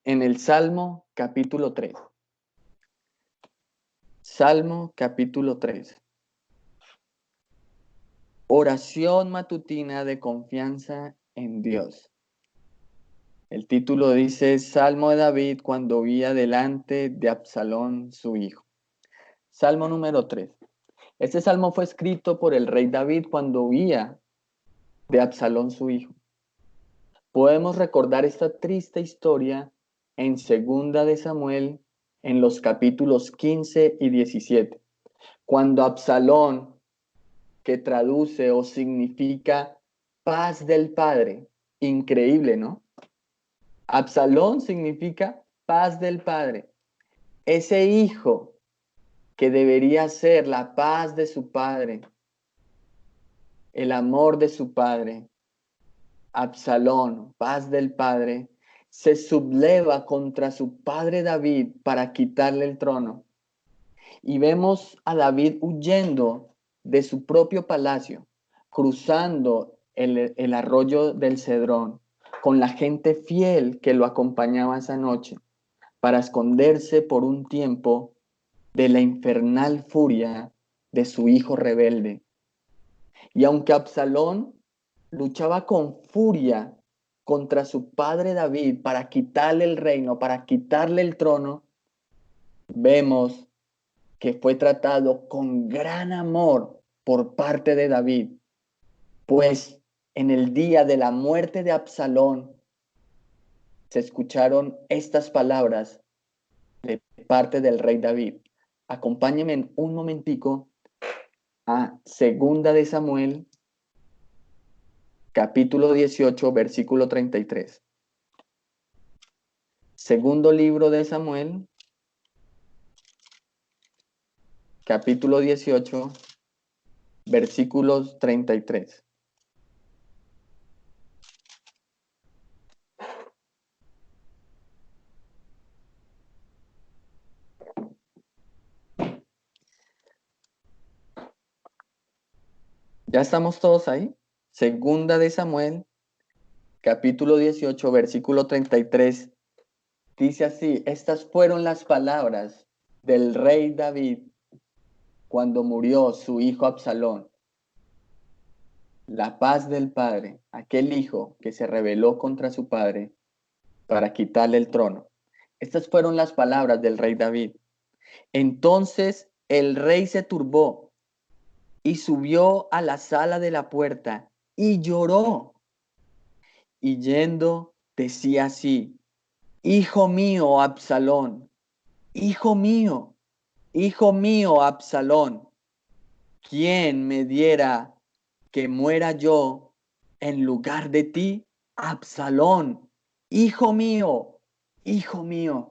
en el Salmo capítulo 3. Salmo capítulo 3. Oración matutina de confianza en Dios. El título dice Salmo de David cuando huía delante de Absalón su hijo. Salmo número 3. Este salmo fue escrito por el rey David cuando huía de Absalón su hijo. Podemos recordar esta triste historia en 2 de Samuel, en los capítulos 15 y 17, cuando Absalón, que traduce o significa paz del Padre, increíble, ¿no? Absalón significa paz del Padre. Ese hijo que debería ser la paz de su padre, el amor de su padre, Absalón, paz del padre, se subleva contra su padre David para quitarle el trono. Y vemos a David huyendo de su propio palacio, cruzando el arroyo del Cedrón, con la gente fiel que lo acompañaba esa noche, para esconderse por un tiempo de la infernal furia de su hijo rebelde. Y aunque Absalón luchaba con furia contra su padre David para quitarle el reino, para quitarle el trono, vemos que fue tratado con gran amor por parte de David, pues en el día de la muerte de Absalón se escucharon estas palabras de parte del rey David. Acompáñenme un momentico a 2 de Samuel, capítulo 18, versículo 33. Segundo libro de Samuel, capítulo 18, versículos 33. ¿Ya estamos todos ahí? 2 de Samuel, capítulo 18, versículo 33. Dice así, estas fueron las palabras del rey David cuando murió su hijo Absalón. La paz del padre, aquel hijo que se rebeló contra su padre para quitarle el trono. Estas fueron las palabras del rey David. Entonces el rey se turbó y subió a la sala de la puerta y lloró. Y yendo decía así, hijo mío, Absalón, hijo mío, Absalón, ¿quién me diera que muera yo en lugar de ti, Absalón? Hijo mío, hijo mío.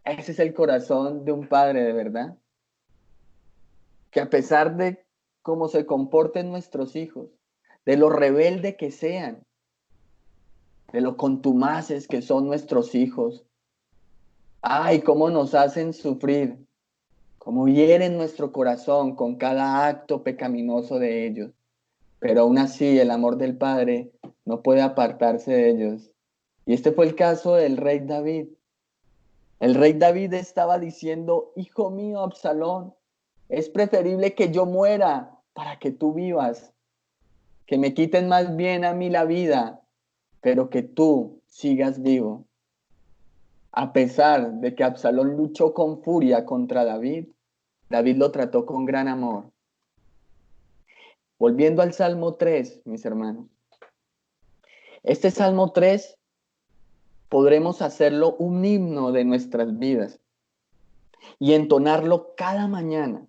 Ese es el corazón de un padre, de verdad. Que a pesar de cómo se comporten nuestros hijos, de lo rebelde que sean, de lo contumaces que son nuestros hijos, ay, cómo nos hacen sufrir, cómo hieren nuestro corazón con cada acto pecaminoso de ellos. Pero aún así el amor del Padre no puede apartarse de ellos. Y este fue el caso del rey David. El rey David estaba diciendo, hijo mío, Absalón, es preferible que yo muera para que tú vivas, que me quiten más bien a mí la vida, pero que tú sigas vivo. A pesar de que Absalón luchó con furia contra David, David lo trató con gran amor. Volviendo al Salmo 3, mis hermanos. Este Salmo 3 podremos hacerlo un himno de nuestras vidas y entonarlo cada mañana,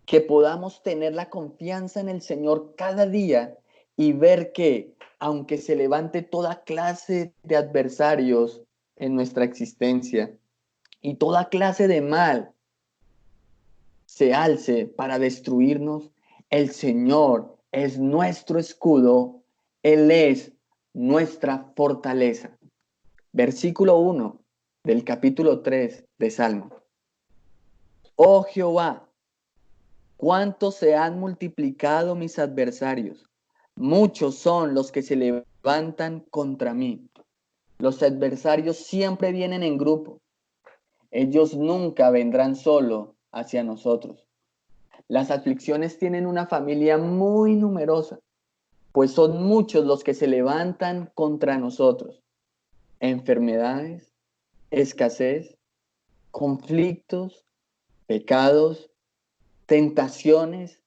que podamos tener la confianza en el Señor cada día y ver que, aunque se levante toda clase de adversarios en nuestra existencia y toda clase de mal se alce para destruirnos, el Señor es nuestro escudo, Él es nuestra fortaleza. Versículo 1 del capítulo 3 de Salmo. Oh Jehová, cuánto se han multiplicado mis adversarios, muchos son los que se levantan contra mí. Los adversarios siempre vienen en grupo. Ellos nunca vendrán solo hacia nosotros. Las aflicciones tienen una familia muy numerosa, pues son muchos los que se levantan contra nosotros. Enfermedades, escasez, conflictos, pecados, tentaciones,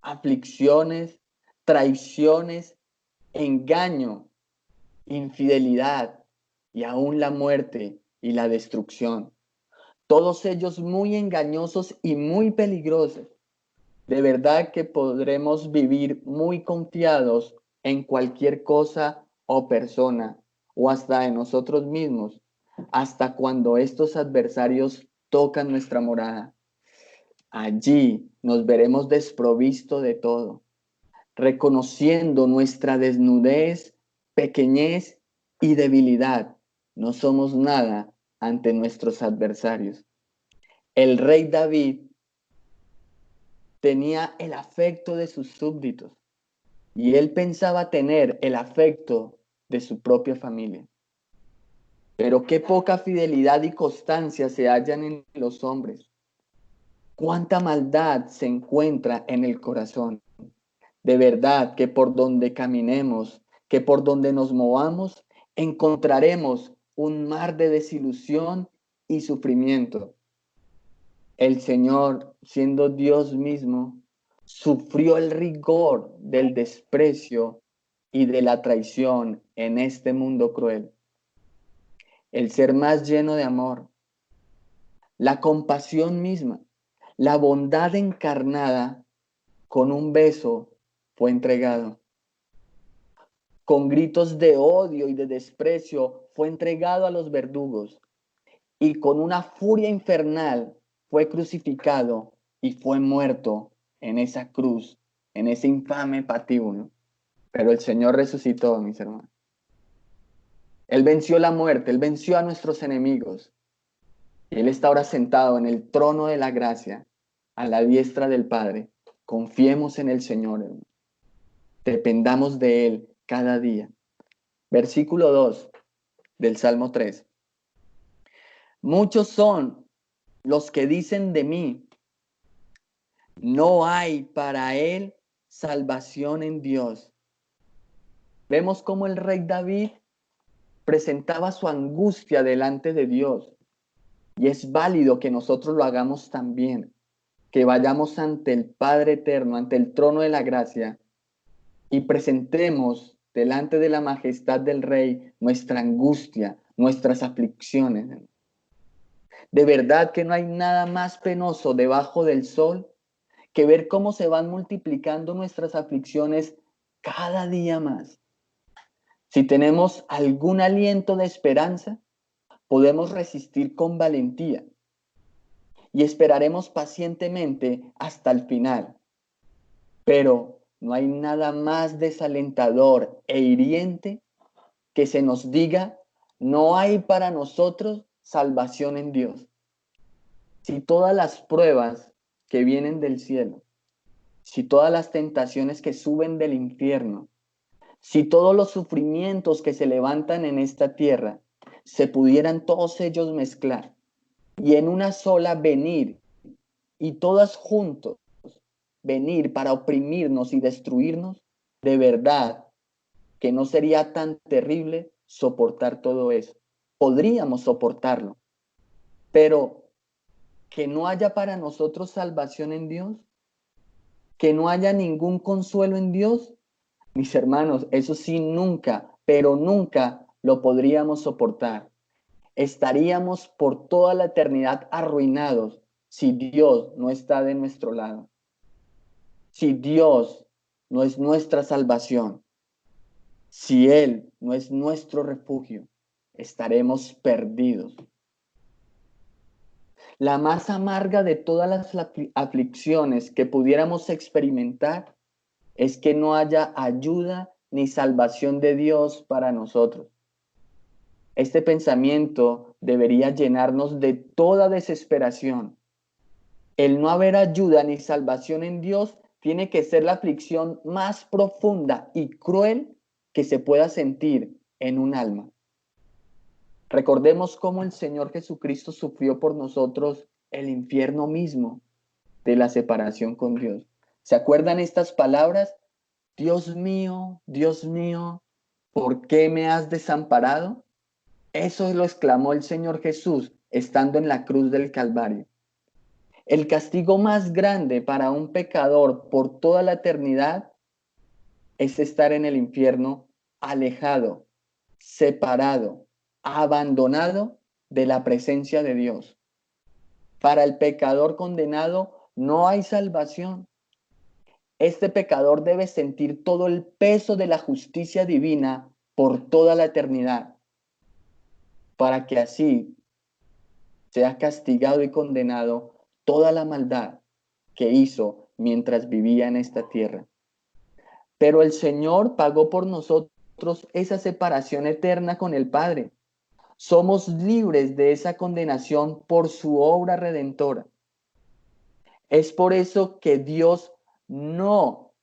aflicciones, traiciones, engaño, infidelidad y aún la muerte y la destrucción. Todos ellos muy engañosos y muy peligrosos. De verdad que podremos vivir muy confiados en cualquier cosa o persona o hasta en nosotros mismos, hasta cuando estos adversarios tocan nuestra morada. Allí nos veremos desprovisto de todo, reconociendo nuestra desnudez, pequeñez y debilidad. No somos nada ante nuestros adversarios. El rey David tenía el afecto de sus súbditos y él pensaba tener el afecto de su propia familia. Pero qué poca fidelidad y constancia se hallan en los hombres. Cuánta maldad se encuentra en el corazón. De verdad que por donde caminemos, que por donde nos movamos, encontraremos un mar de desilusión y sufrimiento. El Señor, siendo Dios mismo, sufrió el rigor del desprecio y de la traición en este mundo cruel. El ser más lleno de amor, la compasión misma, la bondad encarnada, con un beso fue entregado. Con gritos de odio y de desprecio fue entregado a los verdugos y con una furia infernal fue crucificado y fue muerto en esa cruz, en ese infame patíbulo. Pero el Señor resucitó, mis hermanos. Él venció la muerte, Él venció a nuestros enemigos. Y Él está ahora sentado en el trono de la gracia, a la diestra del Padre. Confiemos en el Señor, hermano. Dependamos de Él cada día. Versículo 2 del Salmo 3. Muchos son los que dicen de mí, no hay para él salvación en Dios. Vemos cómo el rey David presentaba su angustia delante de Dios. Y es válido que nosotros lo hagamos también, que vayamos ante el Padre Eterno, ante el trono de la gracia, y presentemos delante de la majestad del Rey nuestra angustia, nuestras aflicciones. De verdad que no hay nada más penoso debajo del sol que ver cómo se van multiplicando nuestras aflicciones cada día más. Si tenemos algún aliento de esperanza, podemos resistir con valentía y esperaremos pacientemente hasta el final. Pero no hay nada más desalentador e hiriente que se nos diga, no hay para nosotros salvación en Dios. Si todas las pruebas que vienen del cielo, si todas las tentaciones que suben del infierno, si todos los sufrimientos que se levantan en esta tierra, se pudieran todos ellos mezclar y en una sola venir, y todas juntos venir para oprimirnos y destruirnos, de verdad que no sería tan terrible soportar todo eso. Podríamos soportarlo, pero que no haya para nosotros salvación en Dios, que no haya ningún consuelo en Dios, mis hermanos, eso sí nunca, pero nunca lo podríamos soportar. Estaríamos por toda la eternidad arruinados si Dios no está de nuestro lado. Si Dios no es nuestra salvación, si Él no es nuestro refugio, estaremos perdidos. La más amarga de todas las aflicciones que pudiéramos experimentar es que no haya ayuda ni salvación de Dios para nosotros. Este pensamiento debería llenarnos de toda desesperación. El no haber ayuda ni salvación en Dios tiene que ser la aflicción más profunda y cruel que se pueda sentir en un alma. Recordemos cómo el Señor Jesucristo sufrió por nosotros el infierno mismo de la separación con Dios. ¿Se acuerdan estas palabras? Dios mío, ¿por qué me has desamparado? Eso lo exclamó el Señor Jesús estando en la cruz del Calvario. El castigo más grande para un pecador por toda la eternidad es estar en el infierno alejado, separado, abandonado de la presencia de Dios. Para el pecador condenado no hay salvación. Este pecador debe sentir todo el peso de la justicia divina por toda la eternidad, para que así sea castigado y condenado toda la maldad que hizo mientras vivía en esta tierra. Pero el Señor pagó por nosotros esa separación eterna con el Padre. Somos libres de esa condenación por su obra redentora. Es por eso que Dios no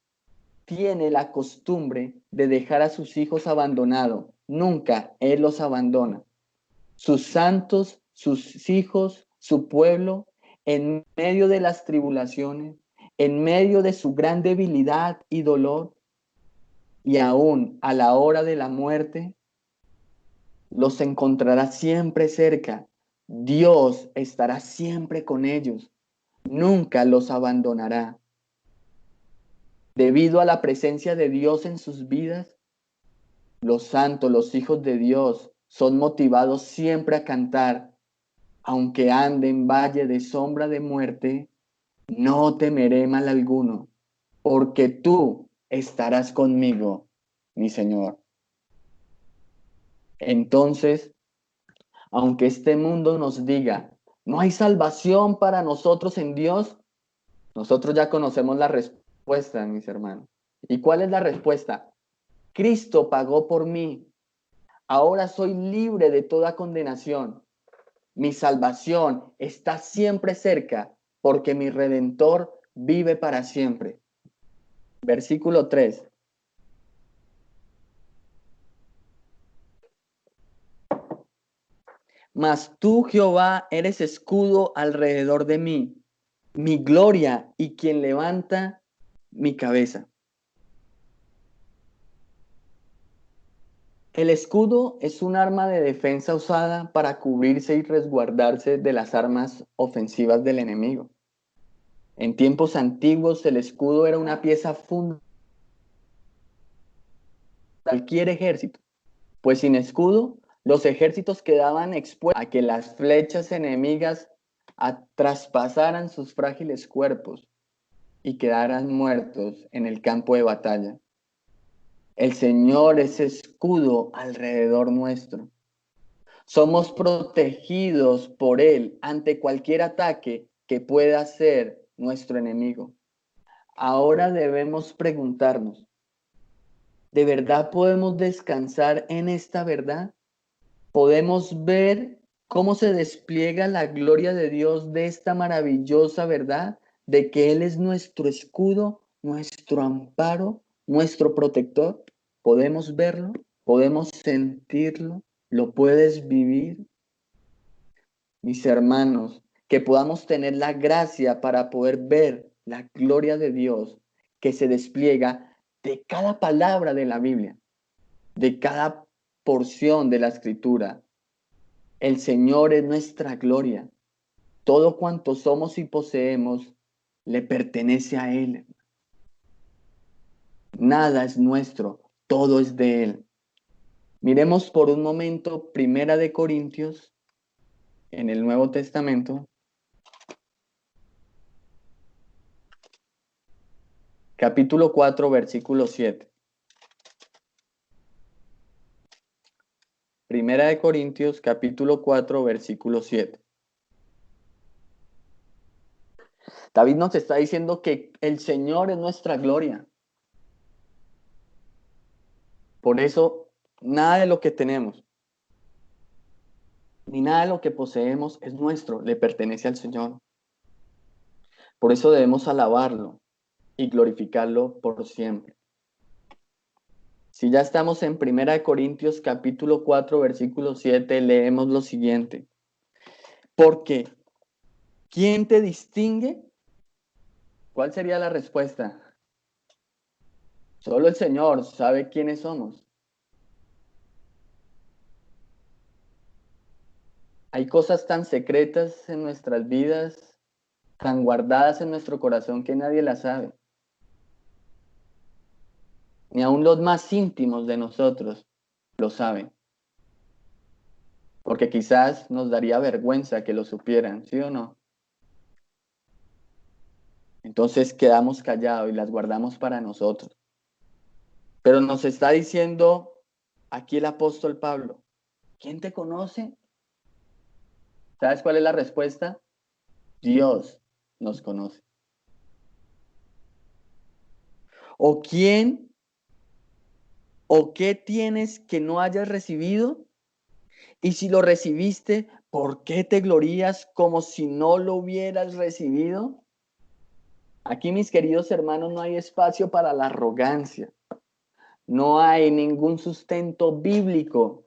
tiene la costumbre de dejar a sus hijos abandonados. Nunca Él los abandona. Sus santos, sus hijos, su pueblo, en medio de las tribulaciones, en medio de su gran debilidad y dolor, y aún a la hora de la muerte, los encontrará siempre cerca. Dios estará siempre con ellos. Nunca los abandonará. Debido a la presencia de Dios en sus vidas, los santos, los hijos de Dios, son motivados siempre a cantar. Aunque ande en valle de sombra de muerte, no temeré mal alguno, porque tú estarás conmigo, mi Señor. Entonces, aunque este mundo nos diga, no hay salvación para nosotros en Dios, nosotros ya conocemos la respuesta, mis hermanos. ¿Y cuál es la respuesta? Cristo pagó por mí. Ahora soy libre de toda condenación. Mi salvación está siempre cerca porque mi Redentor vive para siempre. Versículo 3. Mas tú, Jehová, eres escudo alrededor de mí, mi gloria y quien levanta mi cabeza. El escudo es un arma de defensa usada para cubrirse y resguardarse de las armas ofensivas del enemigo. En tiempos antiguos, el escudo era una pieza fundamental de cualquier ejército, pues sin escudo, los ejércitos quedaban expuestos a que las flechas enemigas traspasaran sus frágiles cuerpos y quedaran muertos en el campo de batalla. El Señor es escudo alrededor nuestro. Somos protegidos por Él ante cualquier ataque que pueda hacer nuestro enemigo. Ahora debemos preguntarnos, ¿de verdad podemos descansar en esta verdad? ¿Podemos ver cómo se despliega la gloria de Dios de esta maravillosa verdad de que Él es nuestro escudo, nuestro amparo, nuestro protector? ¿Podemos verlo? ¿Podemos sentirlo? ¿Lo puedes vivir? Mis hermanos, que podamos tener la gracia para poder ver la gloria de Dios que se despliega de cada palabra de la Biblia, de cada porción de la Escritura. El Señor es nuestra gloria. Todo cuanto somos y poseemos le pertenece a Él. Nada es nuestro, todo es de Él. Miremos por un momento Primera de Corintios en el Nuevo Testamento, capítulo 4, versículo 7. Primera de Corintios, capítulo 4, versículo 7. David nos está diciendo que el Señor es nuestra gloria. Por eso, nada de lo que tenemos, ni nada de lo que poseemos es nuestro, le pertenece al Señor. Por eso debemos alabarlo y glorificarlo por siempre. Si ya estamos en 1 Corintios capítulo 4, versículo 7, leemos lo siguiente. Porque, ¿quién te distingue? ¿Cuál sería la respuesta? Solo el Señor sabe quiénes somos. Hay cosas tan secretas en nuestras vidas, tan guardadas en nuestro corazón que nadie las sabe. Ni aun los más íntimos de nosotros lo saben. Porque quizás nos daría vergüenza que lo supieran, ¿sí o no? Entonces quedamos callados y las guardamos para nosotros. Pero nos está diciendo aquí el apóstol Pablo, ¿quién te conoce? ¿Sabes cuál es la respuesta? Dios nos conoce. ¿O quién o qué tienes que no hayas recibido? Y si lo recibiste, ¿por qué te glorías como si no lo hubieras recibido? Aquí, mis queridos hermanos, no hay espacio para la arrogancia. No hay ningún sustento bíblico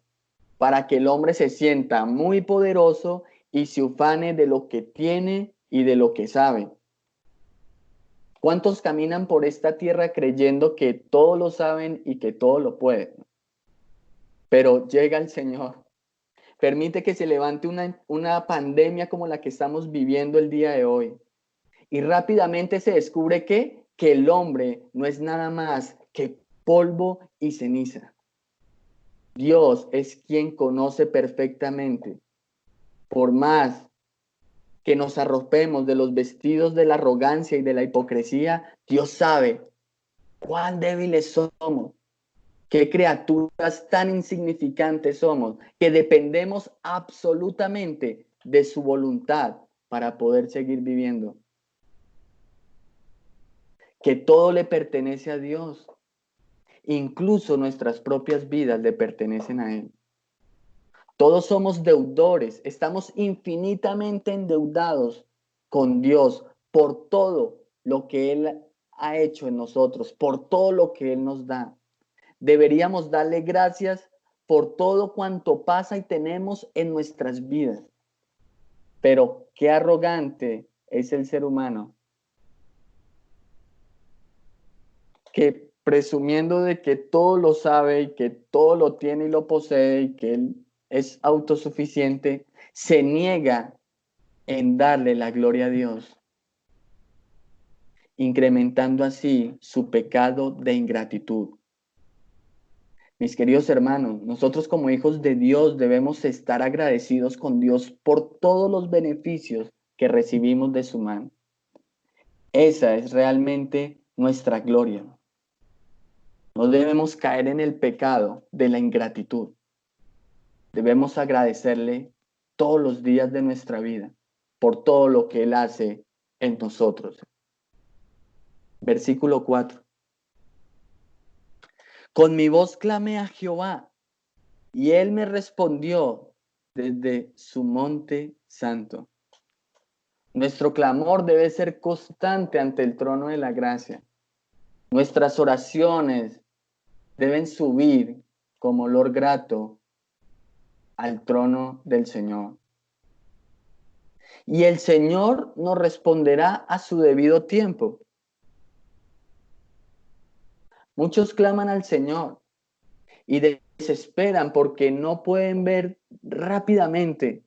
para que el hombre se sienta muy poderoso y se ufane de lo que tiene y de lo que sabe. ¿Cuántos caminan por esta tierra creyendo que todo lo saben y que todo lo pueden? Pero llega el Señor. Permite que se levante una pandemia como la que estamos viviendo el día de hoy. Y rápidamente se descubre que el hombre no es nada más que polvo y ceniza. Dios es quien conoce perfectamente. Por más que nos arropemos de los vestidos de la arrogancia y de la hipocresía, Dios sabe cuán débiles somos, qué criaturas tan insignificantes somos, que dependemos absolutamente de su voluntad para poder seguir viviendo. Que todo le pertenece a Dios, incluso nuestras propias vidas le pertenecen a Él. Todos somos deudores, estamos infinitamente endeudados con Dios por todo lo que Él ha hecho en nosotros, por todo lo que Él nos da. Deberíamos darle gracias por todo cuanto pasa y tenemos en nuestras vidas. Pero qué arrogante es el ser humano, que presumiendo de que todo lo sabe y que todo lo tiene y lo posee y que Él es autosuficiente, se niega en darle la gloria a Dios, incrementando así su pecado de ingratitud. Mis queridos hermanos, nosotros como hijos de Dios debemos estar agradecidos con Dios por todos los beneficios que recibimos de su mano. Esa es realmente nuestra gloria. No debemos caer en el pecado de la ingratitud. Debemos agradecerle todos los días de nuestra vida por todo lo que Él hace en nosotros. Versículo 4. Con mi voz clamé a Jehová, y Él me respondió desde su monte santo. Nuestro clamor debe ser constante ante el trono de la gracia. Nuestras oraciones deben subir como olor grato al trono del Señor. Y el Señor nos responderá a su debido tiempo. Muchos claman al Señor y desesperan porque no pueden ver rápidamente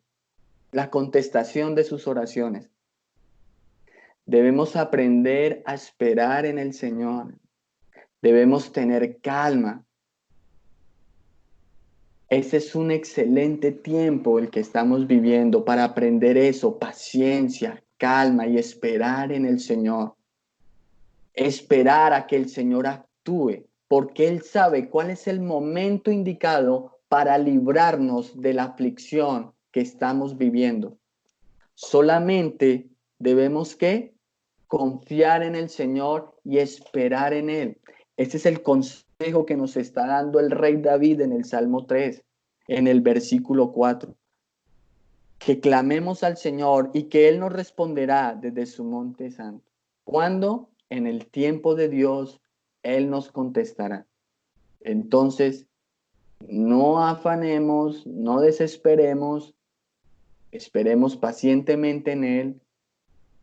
la contestación de sus oraciones. Debemos aprender a esperar en el Señor. Debemos tener calma. Ese es un excelente tiempo el que estamos viviendo para aprender eso, paciencia, calma y esperar en el Señor. Esperar a que el Señor actúe, porque Él sabe cuál es el momento indicado para librarnos de la aflicción que estamos viviendo. Solamente debemos ¿qué? Confiar en el Señor y esperar en Él. Este es el consejo que nos está dando el rey David en el Salmo 3, en el versículo 4. Que clamemos al Señor y que Él nos responderá desde su monte santo. ¿Cuándo? En el tiempo de Dios, Él nos contestará. Entonces, no afanemos, no desesperemos, esperemos pacientemente en Él,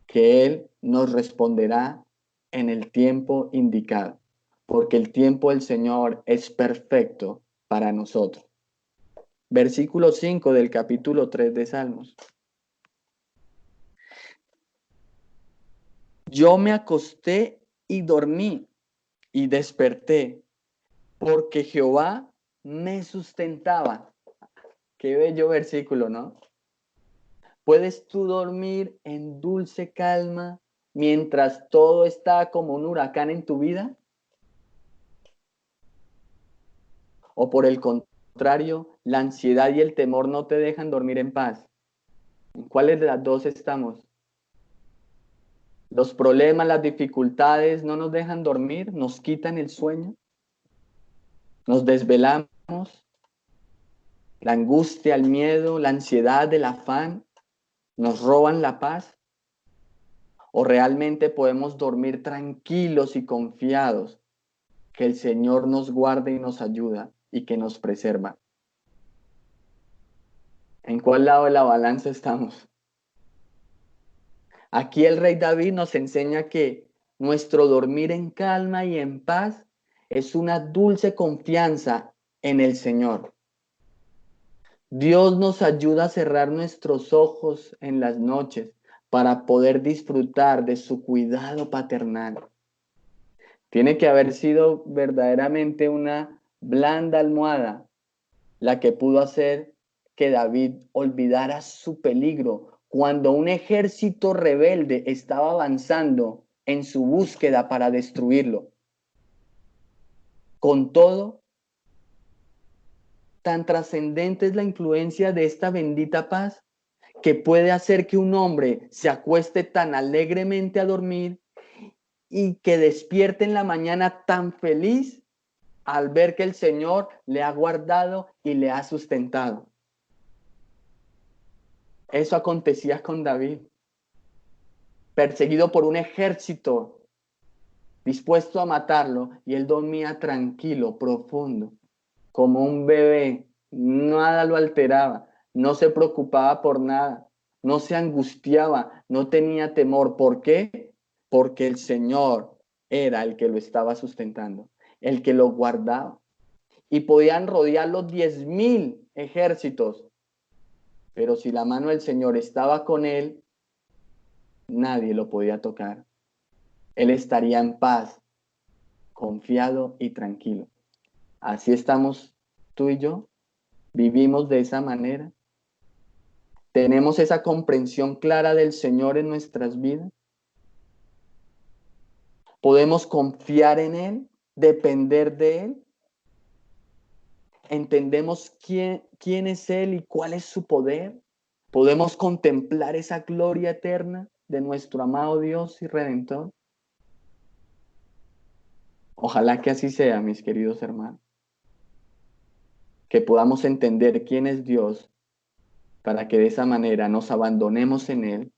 que Él nos responderá en el tiempo indicado, porque el tiempo del Señor es perfecto para nosotros. Versículo 5 del capítulo 3 de Salmos. Yo me acosté y dormí y desperté, porque Jehová me sustentaba. Qué bello versículo, ¿no? ¿Puedes tú dormir en dulce calma mientras todo está como un huracán en tu vida? ¿O por el contrario, la ansiedad y el temor no te dejan dormir en paz? ¿En cuáles de las dos estamos? Los problemas, las dificultades no nos dejan dormir, nos quitan el sueño, nos desvelamos, la angustia, el miedo, la ansiedad, el afán, nos roban la paz. ¿O realmente podemos dormir tranquilos y confiados que el Señor nos guarde y nos ayuda y que nos preserva? ¿En cuál lado de la balanza estamos? Aquí el rey David nos enseña que nuestro dormir en calma y en paz es una dulce confianza en el Señor. Dios nos ayuda a cerrar nuestros ojos en las noches para poder disfrutar de su cuidado paternal. Tiene que haber sido verdaderamente una blanda almohada la que pudo hacer que David olvidara su peligro cuando un ejército rebelde estaba avanzando en su búsqueda para destruirlo. Con todo, tan trascendente es la influencia de esta bendita paz que puede hacer que un hombre se acueste tan alegremente a dormir y que despierte en la mañana tan feliz al ver que el Señor le ha guardado y le ha sustentado. Eso acontecía con David, perseguido por un ejército dispuesto a matarlo, y él dormía tranquilo, profundo, como un bebé. Nada lo alteraba, no se preocupaba por nada, no se angustiaba, no tenía temor. ¿Por qué? Porque el Señor era el que lo estaba sustentando, el que lo guardaba. Y podían rodear los 10,000 ejércitos, pero si la mano del Señor estaba con él, nadie lo podía tocar. Él estaría en paz, confiado y tranquilo. Así estamos tú y yo. Vivimos de esa manera. Tenemos esa comprensión clara del Señor en nuestras vidas. Podemos confiar en Él, depender de Él. Entendemos quién es Él y cuál es su poder. Podemos contemplar esa gloria eterna de nuestro amado Dios y Redentor. Ojalá que así sea, mis queridos hermanos. Que podamos entender quién es Dios para que de esa manera nos abandonemos en Él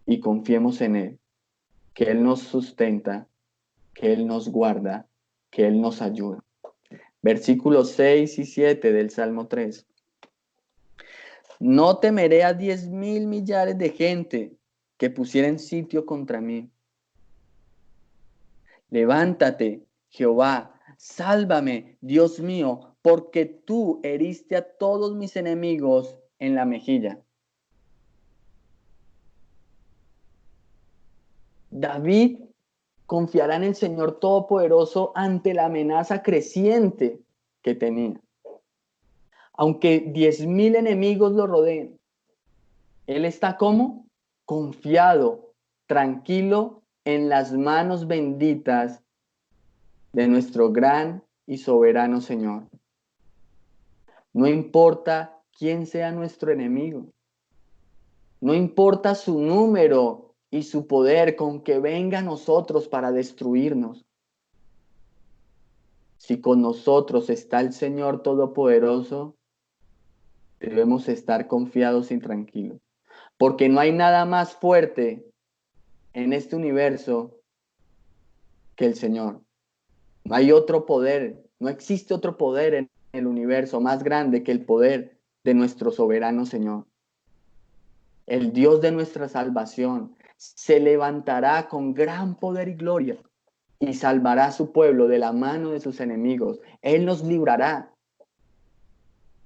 y confiemos en Él, que Él nos sustenta, que Él nos guarda, que Él nos ayuda. Versículos 6 y 7 del Salmo 3. No temeré a 10,000 millares de gente que pusieren sitio contra mí. Levántate, Jehová, sálvame, Dios mío, porque tú heriste a todos mis enemigos en la mejilla. David confiará en el Señor Todopoderoso ante la amenaza creciente que tenía. Aunque 10,000 enemigos lo rodeen, él está como confiado, tranquilo en las manos benditas de nuestro gran y soberano Señor. No importa quién sea nuestro enemigo, no importa su número y su poder con que venga a nosotros para destruirnos. Si con nosotros está el Señor Todopoderoso, debemos estar confiados y tranquilos, porque no hay nada más fuerte en este universo que el Señor. No hay otro poder No existe otro poder en el universo más grande que el poder de nuestro soberano Señor. El Dios de nuestra salvación se levantará con gran poder y gloria y salvará a su pueblo de la mano de sus enemigos. Él nos librará.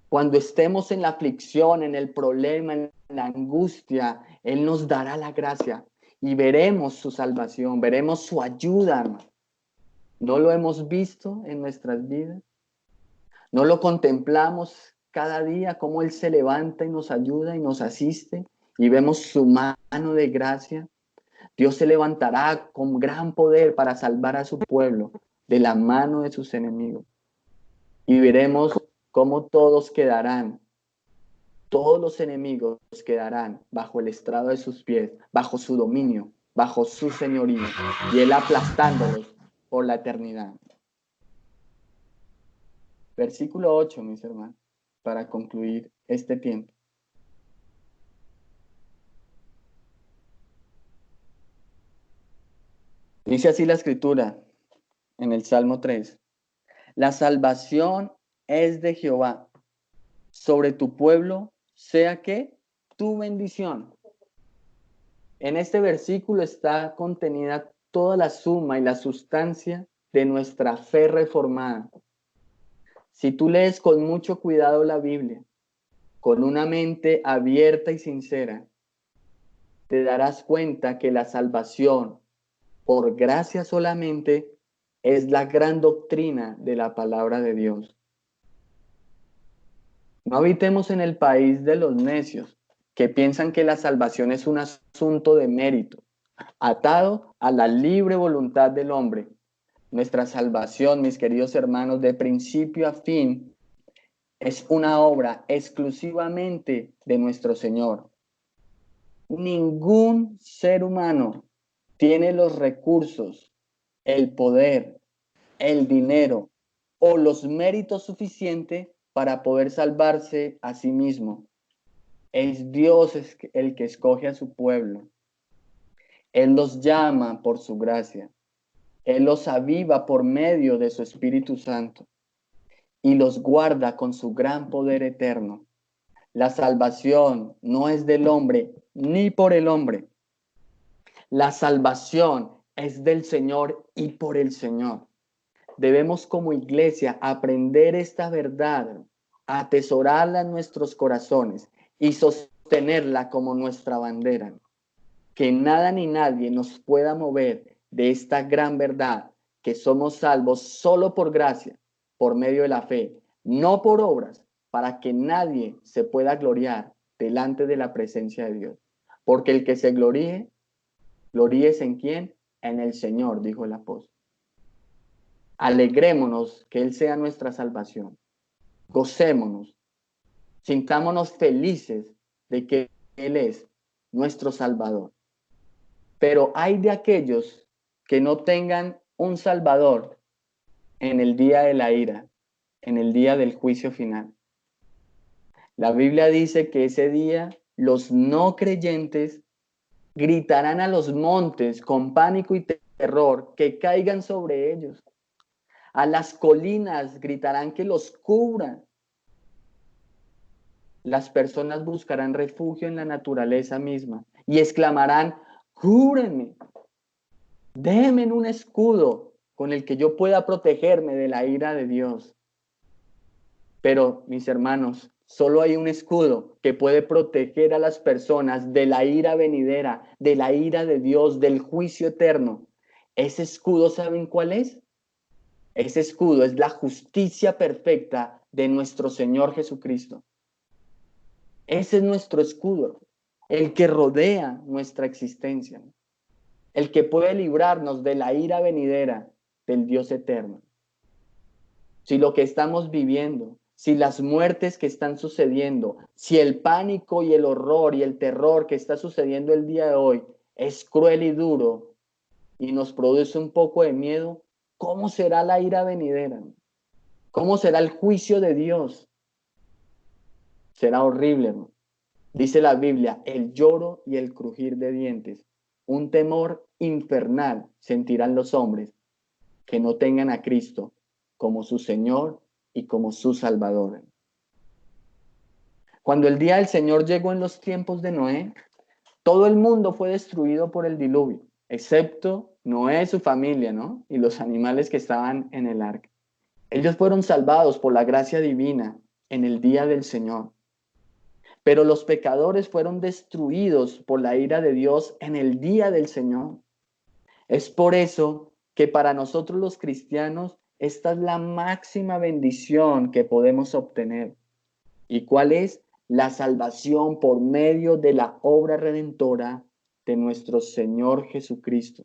Cuando estemos en la aflicción, en el problema, en la angustia, Él nos dará la gracia y veremos su salvación, veremos su ayuda, hermano. ¿No lo hemos visto en nuestras vidas? ¿No lo contemplamos cada día cómo Él se levanta y nos ayuda y nos asiste y vemos su mano de gracia? Dios se levantará con gran poder para salvar a su pueblo de la mano de sus enemigos. Y veremos cómo todos los enemigos quedarán bajo el estrado de sus pies, bajo su dominio, bajo su señorío, y Él aplastándolos por la eternidad. Versículo 8, mis hermanos, para concluir este tiempo. Dice así la escritura en el Salmo 3. La salvación es de Jehová. Sobre tu pueblo sea que tu bendición. En este versículo está contenida toda la suma y la sustancia de nuestra fe reformada. Si tú lees con mucho cuidado la Biblia, con una mente abierta y sincera, te darás cuenta que la salvación por gracia solamente es la gran doctrina de la palabra de Dios. No habitemos en el país de los necios, que piensan que la salvación es un asunto de mérito, atado a la libre voluntad del hombre. Nuestra salvación, mis queridos hermanos, de principio a fin, es una obra exclusivamente de nuestro Señor. Ningún ser humano tiene los recursos, el poder, el dinero o los méritos suficientes para poder salvarse a sí mismo. Es Dios el que escoge a su pueblo. Él los llama por su gracia. Él los aviva por medio de su Espíritu Santo y los guarda con su gran poder eterno. La salvación no es del hombre ni por el hombre. La salvación es del Señor y por el Señor. Debemos como iglesia aprender esta verdad, atesorarla en nuestros corazones y sostenerla como nuestra bandera. Que nada ni nadie nos pueda mover de esta gran verdad, que somos salvos solo por gracia, por medio de la fe, no por obras, para que nadie se pueda gloriar delante de la presencia de Dios. Porque el que se gloríe, gloríese en quién, en el Señor, dijo el apóstol. Alegrémonos que Él sea nuestra salvación. Gocémonos, sintámonos felices de que Él es nuestro Salvador. Pero hay de aquellos que no tengan un Salvador en el día de la ira, en el día del juicio final. La Biblia dice que ese día los no creyentes gritarán a los montes con pánico y terror que caigan sobre ellos. A las colinas gritarán que los cubran. Las personas buscarán refugio en la naturaleza misma y exclamarán: cúbrenme, déjenme un escudo con el que yo pueda protegerme de la ira de Dios. Pero, mis hermanos, solo hay un escudo que puede proteger a las personas de la ira venidera, de la ira de Dios, del juicio eterno. Ese escudo, ¿saben cuál es? Ese escudo es la justicia perfecta de nuestro Señor Jesucristo. Ese es nuestro escudo, el que rodea nuestra existencia, el que puede librarnos de la ira venidera del Dios eterno. Si lo que estamos viviendo, si las muertes que están sucediendo, si el pánico y el horror y el terror que está sucediendo el día de hoy es cruel y duro y nos produce un poco de miedo, ¿cómo será la ira venidera? ¿Cómo será el juicio de Dios? Será horrible, ¿no? Dice la Biblia, el lloro y el crujir de dientes, un temor infernal sentirán los hombres que no tengan a Cristo como su Señor y como su Salvador. Cuando el día del Señor llegó en los tiempos de Noé, todo el mundo fue destruido por el diluvio, excepto Noé y su familia, ¿no? Y los animales que estaban en el arca. Ellos fueron salvados por la gracia divina en el día del Señor. Pero los pecadores fueron destruidos por la ira de Dios en el día del Señor. Es por eso que para nosotros los cristianos esta es la máxima bendición que podemos obtener. ¿Y cuál es? La salvación por medio de la obra redentora de nuestro Señor Jesucristo.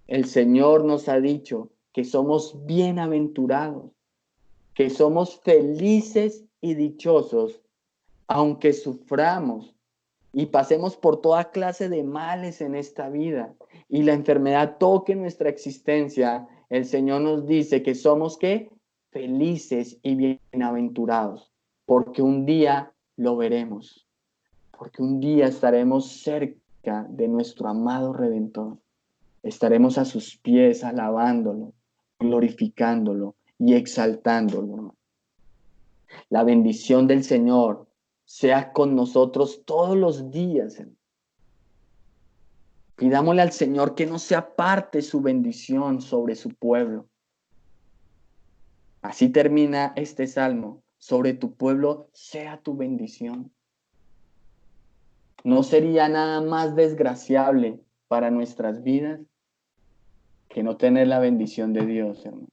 El Señor nos ha dicho que somos bienaventurados, que somos felices y dichosos, aunque suframos y pasemos por toda clase de males en esta vida y la enfermedad toque nuestra existencia. El Señor nos dice que somos ¿qué? Felices y bienaventurados, porque un día lo veremos, porque un día estaremos cerca de nuestro amado Redentor. Estaremos a sus pies alabándolo, glorificándolo y exaltándolo. La bendición del Señor sea con nosotros todos los días. Pidámosle al Señor que no se aparte su bendición sobre su pueblo. Así termina este salmo. Sobre tu pueblo sea tu bendición. ¿No sería nada más desgraciable para nuestras vidas que no tener la bendición de Dios, hermano?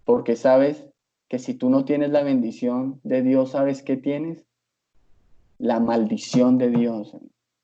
Porque sabes que si tú no tienes la bendición de Dios, ¿sabes qué tienes? La maldición de Dios, hermano.